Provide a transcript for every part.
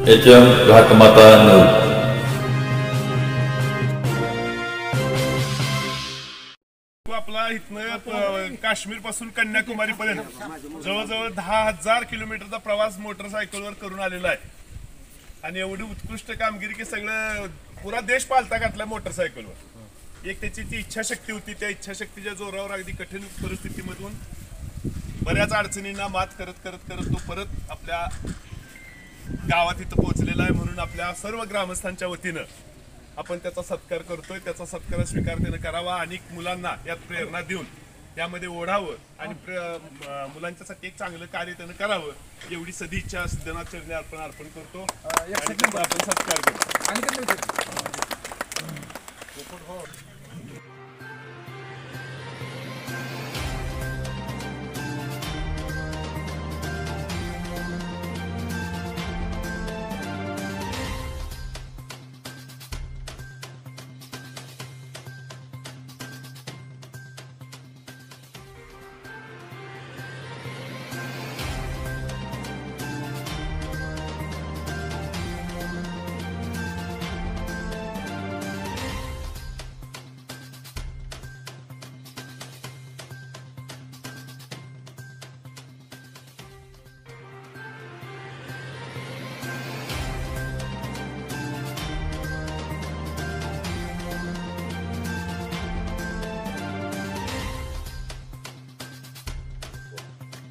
HM घाटमाता news. आपला इथनं काश्मीर पासून कन्याकुमारी पर्यंत जवळजवळ 10,000 किलोमीटरचा प्रवास मोटरसायकलवर करून आलेला आहे. आणि एवढी उत्कृष्ट कामगिरी की सगळं पुरा देश पालता घातला मोटरसायकलवर. एक त्याची ती इच्छाशक्ती होती, त्या इच्छाशक्तीच्या जोरावर अगदी कठीण परिस्थितीमधून बऱ्याच अडचणींना मात करत करत करत तो परत आपल्या गावात इथं पोहोचलेला आहे. म्हणून आपल्या सर्व ग्रामस्थांच्या वतीनं आपण त्याचा सत्कार करतोय. त्याचा सत्कार स्वीकार त्यानं करावा, अनेक मुलांना यात प्रेरणा देऊन यामध्ये ओढावं आणि मुलांच्यासाठी एक चांगलं कार्य त्यानं करावं एवढी सदिच्छा सिद्धनाथ चरणी आपण अर्पण करतो आणि त्याचा आपण सत्कार करतो.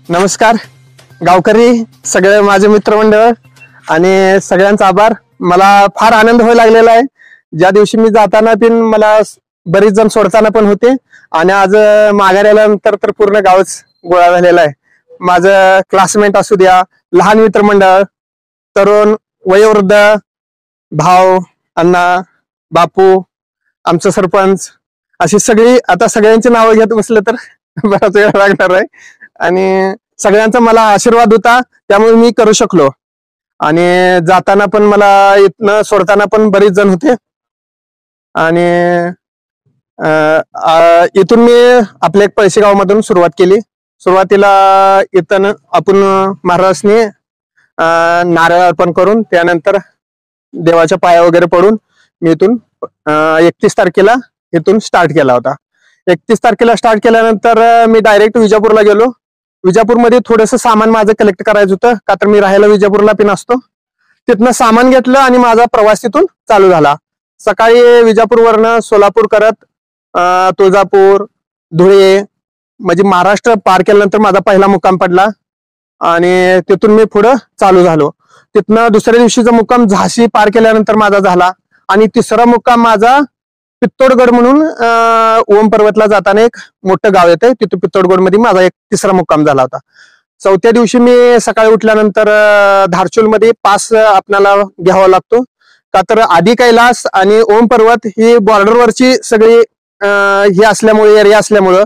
नमस्कार गावकरी, सगळे माझे मित्रमंडळ आणि सगळ्यांचा आभार. मला फार आनंद व्हायला लागलेला आहे. ज्या दिवशी मी जाताना पण मला बरेच जण सोडताना पण होते आणि आज माघारी आल्यानंतर तर पूर्ण गावच गोळा झालेला आहे. माझं क्लासमेट असू द्या, लहान मित्रमंडळ, तरुण, वयोवृद्ध, भाऊ, अण्णा, बापू, आमचं सरपंच, अशी सगळी, आता सगळ्यांची नावं घेत बसलं तर बराच वेळ लागणार आहे. आणि सगळ्यांचा मला आशीर्वाद होता, त्यामुळे मी करू शकलो. आणि जाताना पण मला इथनं सोडताना पण बरेच जण होते. आणि इथून मी आपल्या एक पैसे गावामधून सुरुवात केली. सुरुवातीला इथं आपण महाराष्ट्राने नारळ अर्पण करून त्यानंतर देवाच्या पाया वगैरे पडून मी इथून 31 तारखेला इथून स्टार्ट केला होता. 31 तारखेला स्टार्ट केल्यानंतर मी डायरेक्ट विजापूरला गेलो. विजापूरमध्ये थोडंसं सामान माझं कलेक्ट करायचं होतं, का तर मी राहायला विजापूरला पण असतो. तिथनं सामान घेतलं आणि माझा प्रवास तिथून चालू झाला. सकाळी विजापूरवरनं सोलापूर करत तुळजापूर, धुळे, म्हणजे महाराष्ट्र पार केल्यानंतर माझा पहिला मुक्काम पडला. आणि तिथून मी पुढं चालू झालो. तिथनं दुसऱ्या दिवशीचा मुक्काम झाशी पार केल्यानंतर माझा झाला. आणि तिसरा मुक्काम माझा पित्तोडगड म्हणून ओम पर्वतला जाताना एक मोठं गाव येते, तिथं पित्तोडगड मध्ये माझा एक तिसरा मुक्काम झाला होता. चौथ्या दिवशी मी सकाळी उठल्यानंतर धारचूल मध्ये पास आपल्याला घ्यावा लागतो, का तर आदी कैलास आणि ओम पर्वत ही बॉर्डरवरची सगळी ही असल्यामुळे, एरिया असल्यामुळं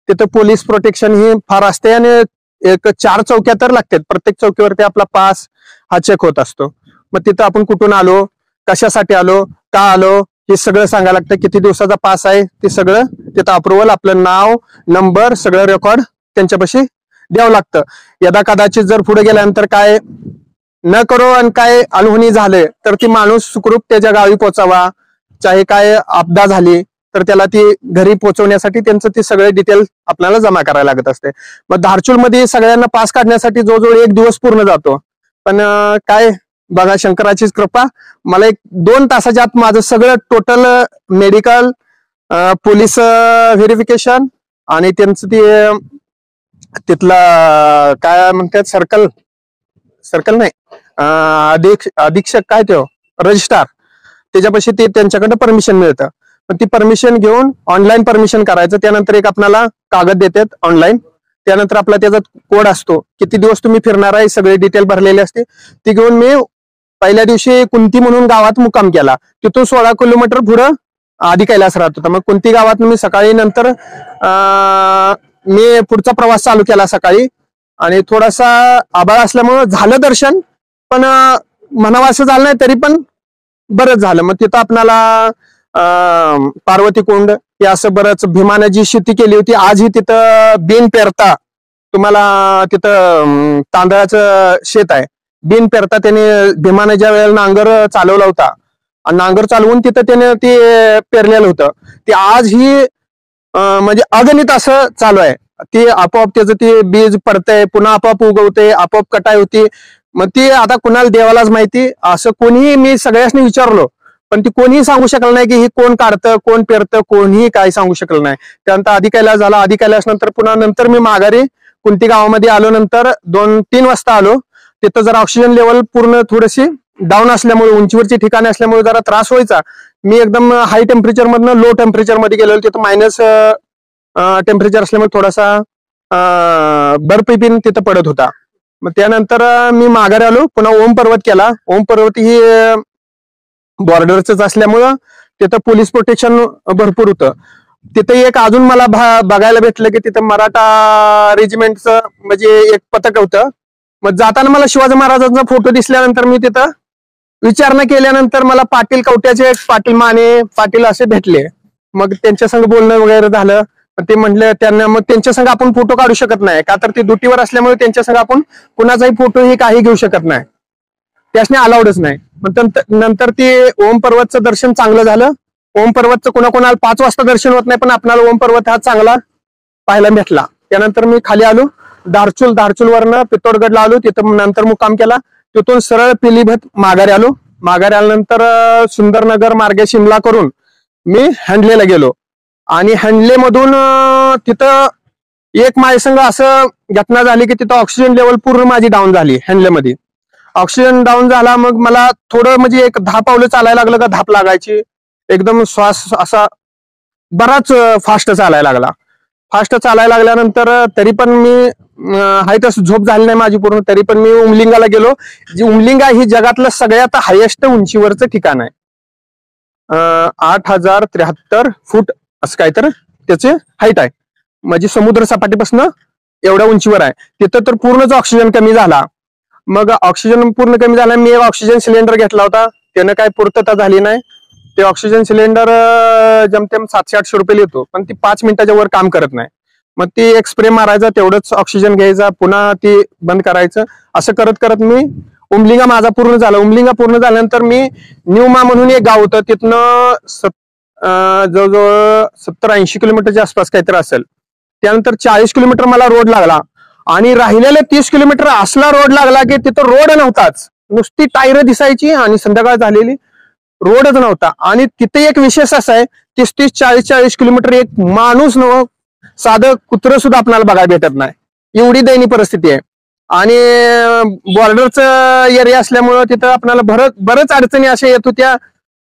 तिथं पोलीस प्रोटेक्शन ही फार असते. आणि एक 4 चौक्या तर लागतात, प्रत्येक चौकीवरती आपला पास हा चेक होत असतो. मग तिथं आपण कुठून आलो, कशासाठी आलो, का आलो, हे सगळं सांगायला लागतं. किती दिवसाचा पास आहे ते सगळं तिथं अप्रुव्हल, आपलं नाव, नंबर, सगळं रेकॉर्ड त्यांच्यापाशी द्यावं लागतं. यदा कदाचित जर पुढे गेल्यानंतर काय न करो आणि काय अनहोनी झाले तर ती माणूस सुखरूप त्याच्या गावी पोचावा. चाहे काय आपदा झाली तर त्याला ती घरी पोहोचवण्यासाठी त्यांचं ते सगळे डिटेल आपल्याला जमा करायला लागत असते. मग धारचूल मध्ये सगळ्यांना पास काढण्यासाठी जवळजवळ 1 दिवस पूर्ण जातो. पण काय बघा, शंकराचीच कृपा, मला 1-2 तासाच्या आत माझं सगळं टोटल मेडिकल, पोलीस व्हेरिफिकेशन आणि त्यांचं ते तिथला काय म्हणतात सर्कल नाही, अधीक्षक काय तो रजिस्ट्रार, त्याच्यापाशी ते त्यांच्याकडनं परमिशन मिळतं. पण ती परमिशन घेऊन ऑनलाईन परमिशन करायचं. त्यानंतर एक आपल्याला कागद देतात ऑनलाईन, त्यानंतर आपला त्याचा कोड असतो, किती दिवस तुम्ही फिरणार आहे सगळे डिटेल भरलेले असते. ती घेऊन मी पहिल्या दिवशी कुंती म्हणून गावात मुक्काम केला. तिथून 16 किलोमीटर पुढं आदी कैलास राहत होता. मग कुंती गावात मी सकाळी नंतर मी पुढचा प्रवास चालू केला सकाळी. आणि थोडासा आभाळ असल्यामुळं झालं दर्शन, पण म्हणावं असं झालं नाही, तरी पण बरंच झालं. मग तिथं आपल्याला पार्वती कुंड हे असं बरंच भीमाने जी शेती केली होती, आजही तिथं बिन पेरता तुम्हाला तिथं तांदळाचं शेत आहे. बिन पेरता त्याने भीमाने ज्या वेळेला नांगर चालवला होता आणि नांगर चालवून तिथं त्याने ते पेरलेलं होतं ते आज ही म्हणजे अगणित असं चालू आहे. ते आपोआप त्याचं ते बीज पडतंय, पुन्हा आपोआप उगवते, आपोआप कटाई होती. मग ती आता कुणाला देवालाच माहिती. असं कोणीही मी सगळ्यांनी विचारलो पण ती कोणीही सांगू शकलं नाही की ही कोण काढतं कोण पेरतं, कोणीही काही सांगू शकलं नाही. त्यानंतर अधिक कैलास झाला. अधिक कैलास नंतर पुन्हा नंतर मी माघारी कुंती गावामध्ये आलो. नंतर 2-3 वाजता आलो. तिथं जरा ऑक्सिजन लेवल पूर्ण थोडीशी डाऊन असल्यामुळे, उंचीवरची ठिकाणी असल्यामुळे जरा त्रास व्हायचा. मी एकदम हाय टेम्परेचर मधनं लो टेम्परेचर मध्ये गेलो. तिथं मायनस टेम्परेचर असल्यामुळे थोडासा बर्फ पिन तिथं पडत होता. मग त्यानंतर मी माघारी आलो. पुन्हा ओम पर्वत केला. ओम पर्वत ही बॉर्डरच असल्यामुळं तिथं पोलीस प्रोटेक्शन भरपूर होतं. तिथं एक अजून मला बघायला भेटलं की तिथं मराठा रेजिमेंटचं म्हणजे एक पथक होतं. मग जाताना मला शिवाजी महाराजांचा फोटो दिसल्यानंतर मी तिथं विचारणा केल्यानंतर मला पाटील कवट्याचे पाटील माने पाटील असे भेटले. मग त्यांच्या संग बोलणं वगैरे झालं. ते म्हटलं त्यांना मग त्यांच्या संग आपण फोटो काढू शकत नाही का तर ते ड्युटीवर असल्यामुळे त्यांच्या संग आपण कुणाचाही फोटो हे काही घेऊ शकत नाही, त्यासने अलाउडच नाही. मग नंतर ते ओम पर्वतचं दर्शन चांगलं झालं. ओम पर्वतचं कोणाकोणाला 5 वाजता दर्शन होत नाही पण आपल्याला ओम पर्वत हा चांगला पाहायला भेटला. त्यानंतर मी खाली आलो. धारचूल वरनं पित्तोडगडला आलो. तिथं नंतर मुक्काम केला. तिथून सरळ पिलीभत माघारी आलो. माघारी आल्यानंतर सुंदरनगर मार्गे शिमला करून मी हँडलेला गेलो आणि हँडले मधून तिथं एक माझ्यासंग असं घटना झाली की तिथं ऑक्सिजन लेवल पूर्ण माझी डाऊन झाली. हँडलेमध्ये ऑक्सिजन डाऊन झाला. मग मला थोडं म्हणजे एक 10 पावलं चालायला लागलं का धाप लागायची. एकदम श्वास असा बराच फास्ट चालायला लागला. फास्ट चालायला लागल्यानंतर तरी पण मी हाय तसं झोप झाली नाही माझी पूर्ण. तरी पण मी उमलिंगाला गेलो. जी उमलिंगा ही जगातलं सगळ्यात हायेस्ट उंचीवरचं ठिकाण आहे. 8073 फूट असं काय तर त्याचे हाईट आहे. म्हणजे समुद्र सपाटीपासून एवढ्या उंचीवर आहे. तिथं तर पूर्णच ऑक्सिजन कमी झाला. मग ऑक्सिजन पूर्ण कमी झाला. मी ऑक्सिजन सिलेंडर घेतला होता. त्यानं काही पूर्तता झाली नाही. ते ऑक्सिजन सिलेंडर जमतेम 700-800 रुपये येतो पण ती 5 मिनिटाच्या वर काम करत नाही. मग ती एक स्प्रे मारायचा, तेवढंच ऑक्सिजन घ्यायचा, पुन्हा ती बंद करायचं. असं करत करत मी उमलिंगा माझा पूर्ण झाला. उमलिंगा पूर्ण झाल्यानंतर मी न्यूमा म्हणून एक गाव होतं. तिथनं जवळजवळ 70-80 किलोमीटरच्या आसपास काहीतरी असेल. त्यानंतर 40 किलोमीटर मला रोड लागला आणि राहिलेले 30 किलोमीटर असला रोड लागला की तिथं रोड नव्हताच. नुसती टायर दिसायची आणि संध्याकाळ झालेली, रोडच नव्हता. आणि तिथे एक विशेष असा आहे, 30-30, 40-40 किलोमीटर एक माणूस नव साधं कुत्रं सुद्धा आपल्याला बघायला भेटत नाही. एवढी दयनीय परिस्थिती आहे. आणि बॉर्डरचं एरिया असल्यामुळं तिथं आपल्याला बरंच अडचणी अशा येत होत्या.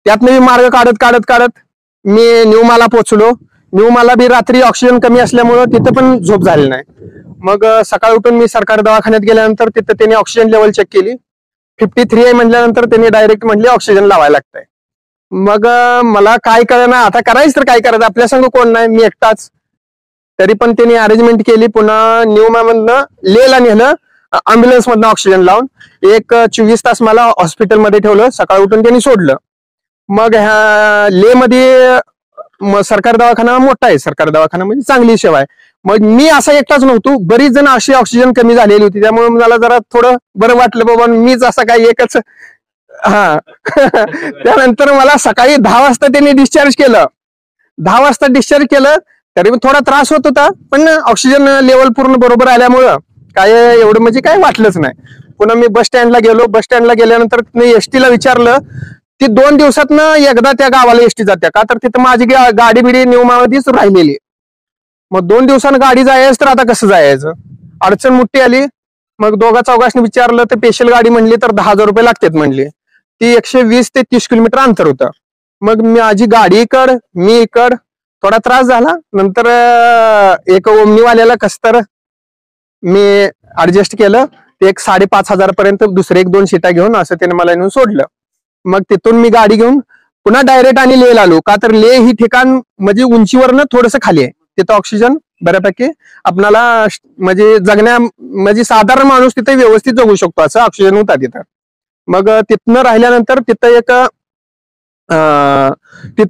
त्यातनं मी मार्ग काढत मी न्यूमाला पोहोचलो. न्यूमाला बी रात्री ऑक्सिजन कमी असल्यामुळं तिथं पण झोप झाली नाही. मग सकाळ उठून मी सरकारी दवाखान्यात गेल्यानंतर तिथं त्यांनी ऑक्सिजन लेवल चेक केली. 53 आहे म्हटल्यानंतर त्यांनी डायरेक्ट म्हटले ऑक्सिजन लावायला लागतंय. मग मला काय कळना, आता करायचं तर काय करायचं, आपल्या संग कोण नाही, मी एकटाच. तरी पण त्यांनी अरेंजमेंट केली. पुन्हा न्यूमामधनं लेला नेलं अँब्युलन्स मधनं ऑक्सिजन लावून. एक 24 तास मला हॉस्पिटलमध्ये ठेवलं. सकाळ उठून त्यांनी सोडलं. मग ह्या ले मध्ये सरकारी दवाखाना मोठा आहे. सरकारी दवाखाना म्हणजे चांगली सेवा आहे. मग मी असा एकटाच नव्हतो, बरीच जण अशी ऑक्सिजन कमी झालेली होती. त्यामुळे मला जरा थोडं बरं वाटलं बाबा मीच असं काय एकच. हा त्यानंतर मला सकाळी 10 वाजता त्यांनी डिस्चार्ज केलं. 10 वाजता डिस्चार्ज केलं. तरी थोडा त्रास होत होता पण ऑक्सिजन लेवल पूर्ण बरोबर आल्यामुळं काय एवढं म्हणजे काय वाटलंच नाही. पुन्हा मी बस स्टँडला गेलो. बस स्टँडला गेल्यानंतर एसटीला विचारलं. ती 2 दिवसातनं एकदा त्या गावाला एसटी जाते का तर तिथं माझी गाडी बिडी न्यूमामध्येच राहिलेली. मग 2 दिवसानं गाडी जायचं तर आता कसं जायचं, अडचण मोठी आली. मग दोघा चौघांनी विचारलं तर स्पेशल गाडी म्हणली तर 10,000 रुपये लागतात म्हणली. ती 120 ते 30 किलोमीटर अंतर होतं. मग माझी गाडी मी थोडा त्रास झाला. नंतर एक ओमनीवाल्याला कस तर मी ऍडजस्ट केलं. ते एक 5,500 पर्यंत दुसरे 1-2 सीटा घेऊन असं त्याने मला येऊन सोडलं. मग तिथून मी गाडी घेऊन पुन्हा डायरेक्ट आणि लेला आलो. का तर ले ही ठिकाण म्हणजे उंचीवरनं थोडंसं खाली आहे. तिथं ऑक्सिजन बऱ्यापैकी आपल्याला म्हणजे म्हणजे साधारण माणूस तिथे व्यवस्थित जगू शकतो असं ऑक्सिजन होता तिथं. मग तिथनं राहिल्यानंतर तिथं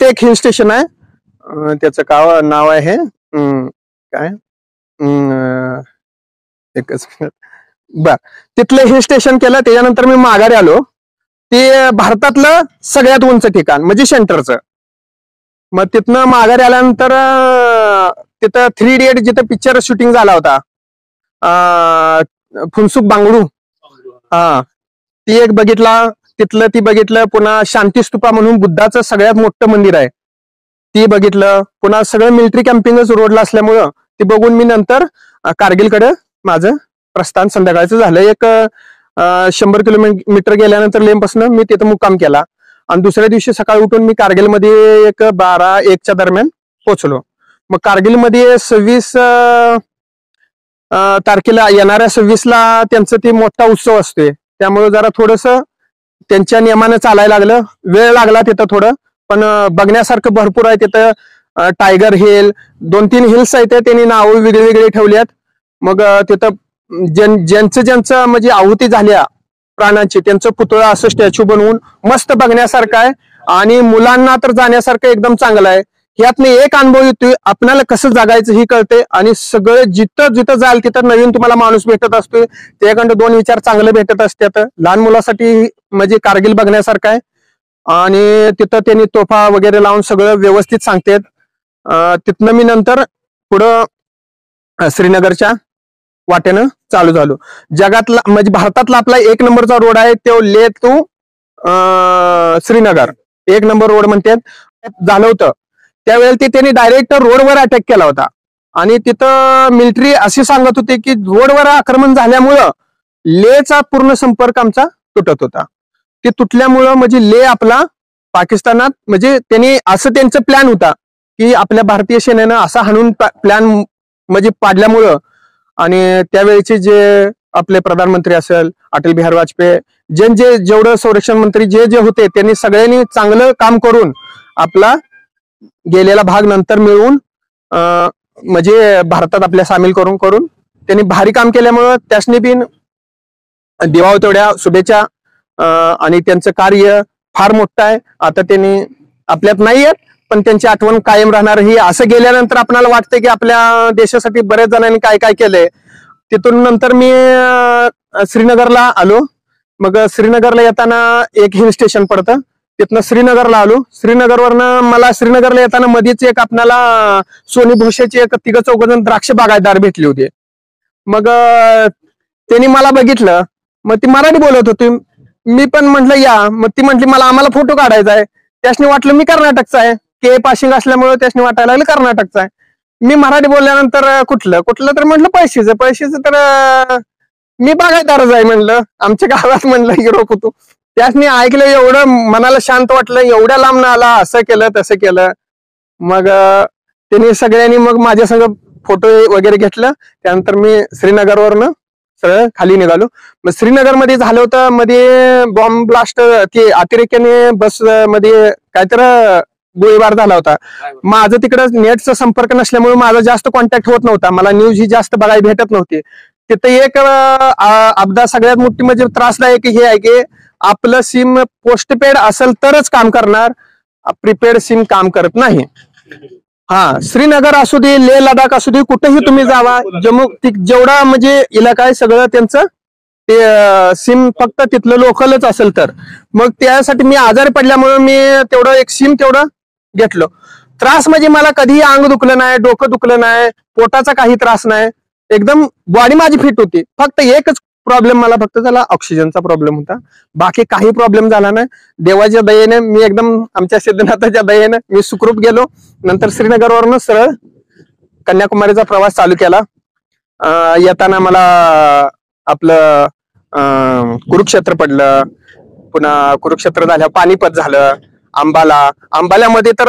एक हिल स्टेशन आहे. त्याचं नाव आहे काय एकच बर, तिथलं हिल स्टेशन केलं. त्याच्यानंतर मी माघारी आलो. ते भारतातलं सगळ्यात उंच ठिकाण म्हणजे सेंटरचं. मग तिथनं माघारी आल्यानंतर तिथं 3 इडियट जिथं पिक्चर शूटिंग झाला होता, फुनसुक बांगडू, हा, ती एक बघितला. तिथलं ती बघितलं. पुन्हा शांती स्तूपा म्हणून बुद्धाचं सगळ्यात मोठं मंदिर आहे, ती बघितलं. पुन्हा सगळं मिलिटरी कॅम्पिंगच रोडला असल्यामुळं ती बघून मी नंतर कारगिलकडे माझं प्रस्थान संध्याकाळचं झालं. एक 100 किलोमीटर गेल्यानंतर लेहपासून मी तिथं मुक्काम केला. आणि दुसऱ्या दिवशी सकाळी उठून मी कारगिलमध्ये एक 12-1च्या दरम्यान पोहोचलो. मग कारगिलमध्ये 26 तारखेला येणाऱ्या 26ला त्यांचं ते मोठा उत्सव असतोय. त्यामुळे जरा थोडस त्यांच्या नियमानं चालायला लागलं. वेळ लागला तिथं थोडं, पण बघण्यासारखं भरपूर आहे तिथं. टायगर हिल, 2-3 हिल्स आहेत, त्यांनी नावं वेगळी वेगळी ठेवली आहेत. मग तिथं ज्यांचं म्हणजे आहुती झाल्या प्राणांची, त्यांचं पुतळा असं स्टॅच्यू बनवून मस्त बघण्यासारखं आहे. आणि मुलांना तर जाण्यासारखं एकदम चांगलं आहे. ह्यातनं एक अनुभव येतोय, आपल्याला कसं जगायचं ही कळते. आणि सगळं जिथं जिथं जाल तिथं नवीन तुम्हाला माणूस भेटत असतोय. त्याकडं 2 विचार चांगले भेटत असतात. लहान मुलासाठी म्हणजे कारगिल बघण्यासारखं आहे. आणि तिथं त्यांनी तोफा वगैरे लावून सगळं व्यवस्थित सांगतात. तिथनं मी नंतर पुढं श्रीनगरच्या वाटेनं चालू झालो. जगातला म्हणजे भारतातला आपला 1 नंबरचा रोड आहे तो Leh to Srinagar, 1 number road म्हणतात. झालं होतं त्यावेळेला ते त्यांनी डायरेक्ट रोडवर अटॅक केला होता. आणि तिथं मिलिटरी असे सांगत होते की रोडवर आक्रमण झाल्यामुळं लेहचा पूर्ण संपर्क आमचा तुटत होता. ते तुटल्यामुळं म्हणजे लेह आपला पाकिस्तानात, म्हणजे त्यांनी असं त्यांचं प्लॅन होता की आपल्या भारतीय सेनेनं असा हाणून प्लॅन म्हणजे पाडल्यामुळं. आणि त्यावेळेचे जे आपले प्रधानमंत्री असेल अटल बिहारी वाजपेयी, जेवढं संरक्षण मंत्री जे होते, त्यांनी सगळ्यांनी चांगलं काम करून आपला गेलेला भाग नंतर मिळवून म्हणजे भारतात आपल्या सामील करून त्यांनी भारी काम केल्यामुळं त्यासनी बिन देवाव तेवढ्या शुभेच्छा. आणि त्यांचं कार्य फार मोठं आहे. आता त्यांनी आपल्यात नाही आहेत, पण त्यांची आठवण कायम राहणार. ही असं गेल्यानंतर आपल्याला वाटतं की आपल्या देशासाठी बऱ्याच जणांनी काय काय केलंय. तिथून नंतर मी श्रीनगरला आलो. मग श्रीनगरला येताना एक हिल स्टेशन पडतं, तिथनं श्रीनगरला आलो. श्रीनगरवरनं मला श्रीनगरला येताना मध्येच एक आपल्याला सोनी भोसेचे एक 3-4 द्राक्ष बागायतदार भेटले होते. मग त्यांनी मला बघितलं. मग ती मराठी बोलत होती. मी पण म्हटलं या. मग ती म्हटली आम्हाला फोटो काढायचा आहे. त्यासनी वाटलं मी कर्नाटकचा आहे, के पासिंग असल्यामुळे त्यासनी वाटायला लागलं कर्नाटकचा आहे. मी मराठी बोलल्यानंतर कुठलं तर म्हटलं पैसेचं तर मी बागायतदारच आहे म्हणलं, आमच्या गावात म्हणलं युरोप होतो. त्यासनी ऐकलं, एवढं मनाला शांत वाटलं. एवढ्या लांब ना आला, असं केलं तसं केलं. मग त्यांनी सगळ्यांनी मग माझ्या संग फोटो वगैरे घेतलं. त्यानंतर मी श्रीनगरवरनं सरळ खाली निघालो. मग श्रीनगरमध्ये झालं होतं मध्ये बॉम्ब ब्लास्ट, ते अतिरेक्याने बस मध्ये काहीतरी गोळीबार झाला होता. माझं तिकडं नेटचा संपर्क नसल्यामुळे माझा जास्त कॉन्टॅक्ट होत नव्हता. मला न्यूज ही जास्त बघायला भेटत नव्हती. तिथं एक अपघात सगळ्यात मोठी म्हणजे त्रासदायक हे आहे की आपलं सिम पोस्टपेड असेल तरच काम करणार, प्रीपेड सिम काम करत नाही. हा, श्रीनगर असू दे, लेह लडाख असू दे, कुठेही तुम्ही जावा, जम्मू जेवढा म्हणजे इलाका आहे सगळं त्यांचं ते सिम फक्त तिथलं लोकलच असेल तर. मग त्यासाठी मी आजारी पडल्यामुळे मी तेवढं एक सिम तेवढं घेतलं. त्रास म्हणजे मला कधीही अंग दुखलं नाही, डोकं दुखलं नाही, पोटाचा काही त्रास नाही, एकदम बॉडी माझी फिट होती. फक्त एकच प्रॉब्लेम मला फक्त झाला, ऑक्सिजनचा प्रॉब्लेम होता. बाकी काही प्रॉब्लेम झाला नाही. देवाच्या दयेने मी एकदम, आमच्या सिद्धनाथाच्या दयेने मी सुखरूप गेलो. नंतर श्रीनगरवरनं सरळ कन्याकुमारीचा प्रवास चालू केला. येताना मला आपलं कुरुक्षेत्र पडलं, पुन्हा कुरुक्षेत्र झालं, पानिपत झालं, अंबाल्यामध्ये तर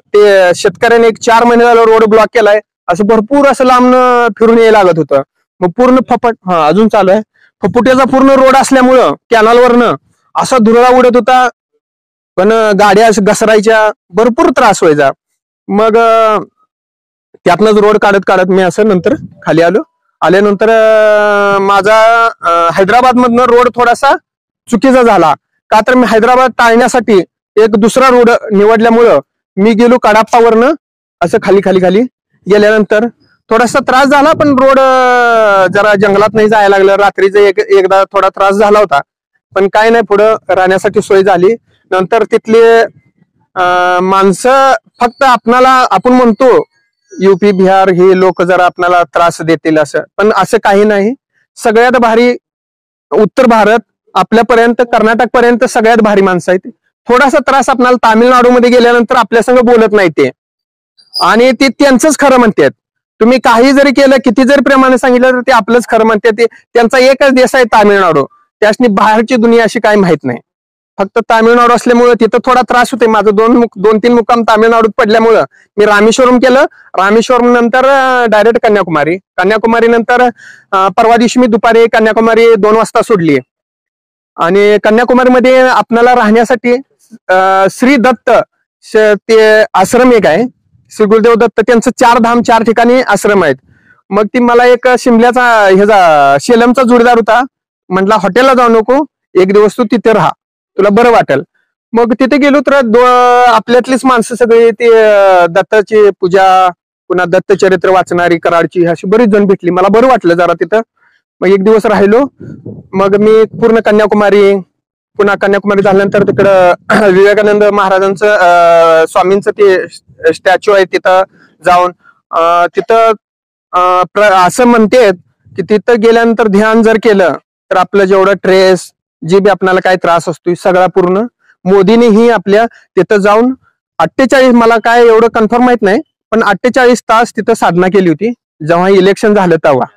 ते शेतकऱ्याने एक 4 महिने झालं रोड ब्लॉक केलाय. असं भरपूर असं लांब फिरून यायला लागत होतं. मग पूर्ण अजून चालू आहे. फपुट्याचा पूर्ण रोड असल्यामुळं कॅनलवरनं असा धुरळा उडत होता, पण गाड्या घसरायच्या, भरपूर त्रास व्हायचा. मग त्यातनंच रोड काढत मी असं नंतर खाली आल्यानंतर माझा हैदराबाद मधनं रोड थोडासा चुकीचा झाला. का तर मी हैदराबाद टाळण्यासाठी एक दुसरा रोड निवडल्यामुळं मी गेलो कडाप्पावरनं असं खाली गेल्यानंतर थोडासा त्रास झाला, पण रोड जरा जंगलात नाही जायला लागलं. रात्रीचं एकदा थोडा त्रास झाला होता, पण काय नाही, पुढं राहण्यासाठी सोय झाली. नंतर तिथली माणसं फक्त आपण म्हणतो युपी बिहार हे लोक जरा आपल्याला त्रास देतील असं, पण असं काही नाही. सगळ्यात भारी उत्तर भारत आपल्यापर्यंत, कर्नाटक पर्यंत सगळ्यात भारी माणसं आहेत. थोडासा त्रास आपल्याला तामिळनाडूमध्ये गेल्यानंतर आपल्या संग बोलत नाही ते, आणि ते त्यांचंच खरं म्हणतात. तुम्ही काही जरी केलं, किती जरी प्रेमाने सांगितलं, तर ते आपलंच खरं म्हणतात. ते त्यांचा एकच देश आहे तामिळनाडू. त्यासनी बाहेरची दुनिया अशी काही माहित नाही. फक्त तामिळनाडू असल्यामुळे तिथं थोडा त्रास होते. माझं 2-3 मुक्काम तामिळनाडूत पडल्यामुळं मी रामेश्वरम केलं. रामेश्वरम नंतर डायरेक्ट कन्याकुमारी नंतर परवा दिवशी मी दुपारी कन्याकुमारी 2 वाजता सोडली. आणि कन्याकुमारीमध्ये आपल्याला राहण्यासाठी श्री दत्त ते आश्रम एक आहे, श्री गुरुदेव दत्त, त्यांचं 4 धाम 4 ठिकाणी आश्रम आहेत. मग ती मला एक शिमल्याचा शेलमचा जोडीदार होता, म्हटला हॉटेलला जाऊ नको, एक दिवस तू तिथे राहा, तुला बरं वाटेल. मग तिथे गेलो तर आपल्यातलीच माणसं सगळी ते दत्ताची पूजा, पुन्हा दत्तचरित्र वाचणारी कराडची, अशी बरीच जण भेटली. मला बरं वाटलं जरा तिथं. मग एक दिवस राहिलो. मग मी पूर्ण पुन्हा कन्याकुमारी झाल्यानंतर तिकडं विवेकानंद महाराजांचं स्वामींचं ते स्टॅच्यू आहे, तिथं जाऊन तिथं असं म्हणतात की तिथं गेल्यानंतर ध्यान जर केलं तर आपलं जेवढं ट्रेस, जे बी आपल्याला काय त्रास असतो, सगळा पूर्ण. मोदींनीही आपल्या तिथं जाऊन 48, मला काय एवढं कन्फर्म माहित नाही, पण 48 तास तिथं साधना केली होती जेव्हा इलेक्शन झालं तेव्हा.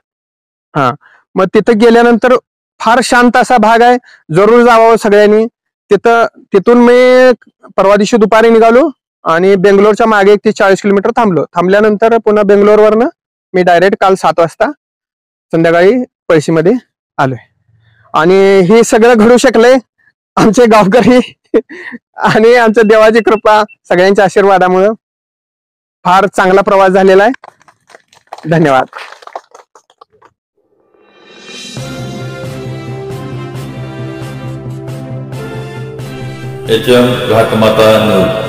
हा, मग तिथं गेल्यानंतर फार शांत असा भाग आहे, जरूर जावं सगळ्यांनी तिथून मी परवा दिवशी दुपारी निघालो आणि बेंगलोरच्या मागे 30-40 किलोमीटर थांबलो. थांबल्यानंतर पुन्हा बेंगलोरवरनं मी डायरेक्ट काल 7 वाजता संध्याकाळी पळशीमध्ये आलोय. आणि हे सगळं घडू शकलंय आमचे गावकरी आणि आमच्या देवाची कृपा, सगळ्यांच्या आशीर्वादामुळं. फार चांगला प्रवास झालेला आहे. धन्यवाद. HM घाटमाता नऊ.